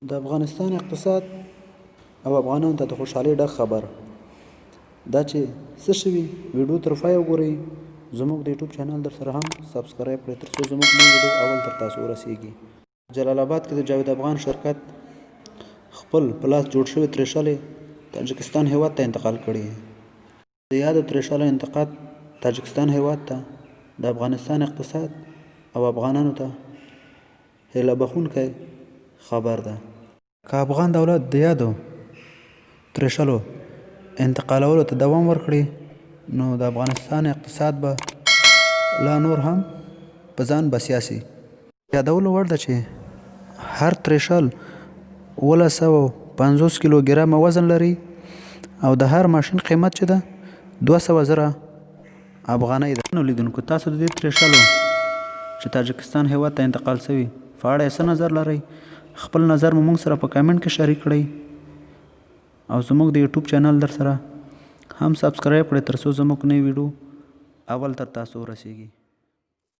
د افغانستان اقتصاد او افغانانو ته د خوشحالۍ ډک خبر دا چې څه شوي ویډیو تر پایه وګورئ. زموږ د یوټیوب چینل در سره هم سبسکرایب کړئ ترڅو زموږ نوې ویډیو اول تر تاسو ورسیږي. جلال آباد کې د جاوید افغان شرکت خپل په لاس جوړ شوي ترشلې تاجکستان هیواد ته انتقال کړي. د یادو ترشلو انتقال تاجکستان هیواد ته د افغانستان اقتصاد او افغانانو ته هیله بښونکی خبر ده. که افغان دولت د یادو ترشلو انتقالولو ته دوام ورکړي نو د افغانستان اقتصاد به لا نور هم په ځان بسیا سي. یادولو وړ ده چې هر ترشل 1250 کیلوګرامه وزن لري او د هر ماشین قیمت چې ده 200,000 افغانۍ ده. نو لیدونکو تاسو د دې ترشلو چې تاجکستان هیواد ته انتقال شوي په اړه یې څه نظر لرئ؟ خپل نظر مو موږ سره په کامنټ کې شریک کړئ او زموږ د یوټیوب چینل در سره هم سبسکرایب کړئ ترڅو زموږ نوې ویډیو اول تر تاسو ورسیږي.